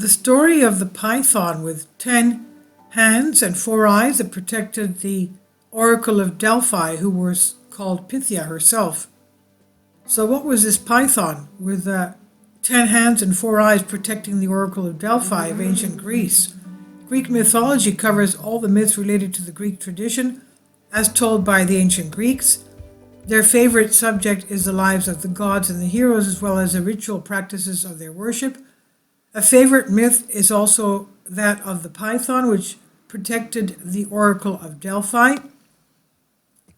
The story of the python with 10 hands and 4 eyes that protected the oracle of Delphi, who was called Pythia herself. So what was this python with 10 hands and 4 eyes protecting the oracle of Delphi of ancient Greece? Greek mythology covers all the myths related to the Greek tradition as told by the ancient Greeks. Their favorite subject is the lives of the gods and the heroes, as well as the ritual practices of their worship. A favorite myth is also that of the python, which protected the oracle of Delphi.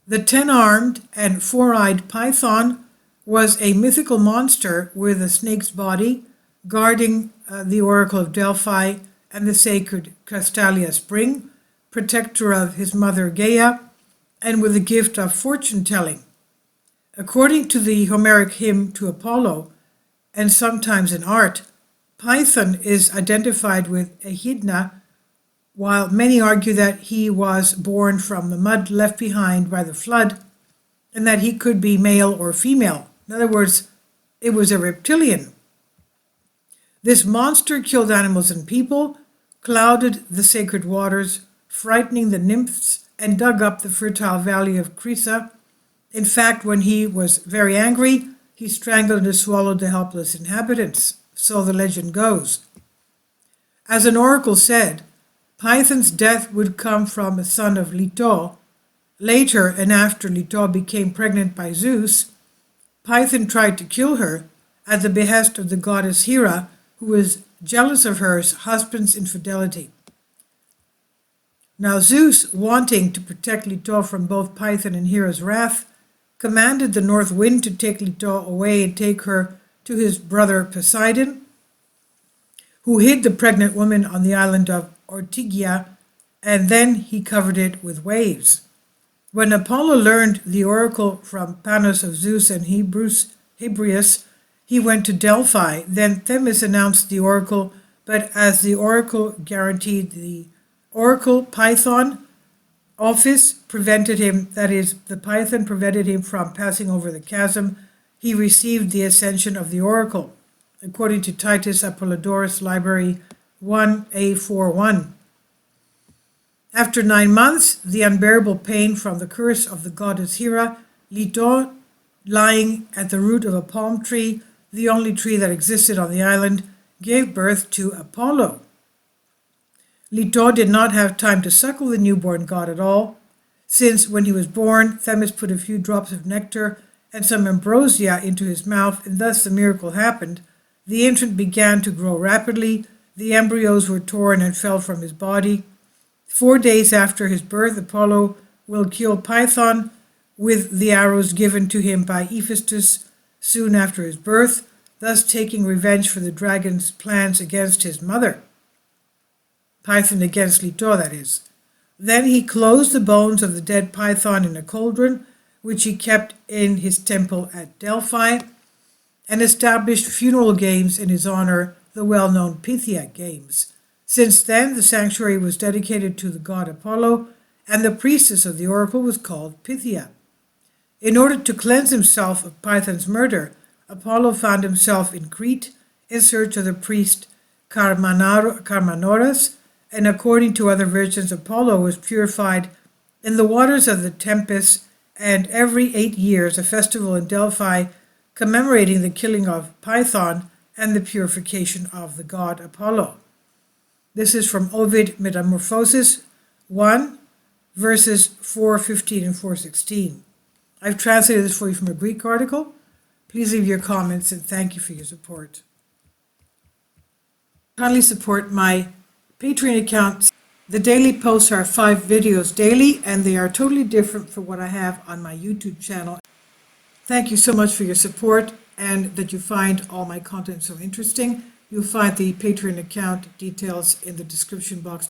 The 10-armed and 4-eyed python was a mythical monster with a snake's body, guarding the oracle of Delphi and the sacred Castalia spring, protector of his mother Gaia, and with the gift of fortune-telling. According to the Homeric hymn to Apollo, and sometimes in art, Python is identified with Echidna, while many argue that he was born from the mud left behind by the flood, and that he could be male or female. In other words, it was a reptilian. This monster killed animals and people, clouded the sacred waters, frightening the nymphs, and dug up the fertile valley of Crisa. In fact, when he was very angry, he strangled and swallowed the helpless inhabitants. So the legend goes. As an oracle said, Python's death would come from a son of Leto. Later, and after Leto became pregnant by Zeus, Python tried to kill her at the behest of the goddess Hera, who was jealous of her husband's infidelity. Now Zeus, wanting to protect Leto from both Python and Hera's wrath, commanded the north wind to take Leto away and take her to his brother Poseidon, who hid the pregnant woman on the island of Ortygia, and then he covered it with waves. When Apollo learned the oracle from Panos of Zeus and Hebrius, he went to Delphi. Then Themis announced the oracle, but as the oracle guaranteed the oracle, Python office prevented him, that is, the python prevented him from passing over the chasm. He received the ascension of the oracle, according to Titus Apollodorus Library 1A41. After 9 months, the unbearable pain from the curse of the goddess Hera, Leto, lying at the root of a palm tree, the only tree that existed on the island, gave birth to Apollo. Leto did not have time to suckle the newborn god at all, since when he was born, Themis put a few drops of nectar and some ambrosia into his mouth, and thus the miracle happened. The infant began to grow rapidly, the embryos were torn and fell from his body. 4 days after his birth, Apollo will kill Python with the arrows given to him by Hephaestus soon after his birth, thus taking revenge for the dragon's plans against his mother. Python against Leto, that is. Then he closed the bones of the dead python in a cauldron, which he kept in his temple at Delphi, and established funeral games in his honor, the well-known Pythia games. Since then, the sanctuary was dedicated to the god Apollo, and the priestess of the oracle was called Pythia. In order to cleanse himself of Python's murder, Apollo found himself in Crete in search of the priest Carmanoras, and according to other versions, Apollo was purified in the waters of the Tempest, and every 8 years a festival in Delphi commemorating the killing of Python and the purification of the god Apollo. This is from Ovid Metamorphosis 1, verses 4:15 and 4:16. I've translated this for you from a Greek article. Please leave your comments, and thank you for your support. Kindly support my Patreon account. The daily posts are 5 videos daily, and they are totally different from what I have on my YouTube channel. Thank you so much for your support, and that you find all my content so interesting. You'll find the Patreon account details in the description box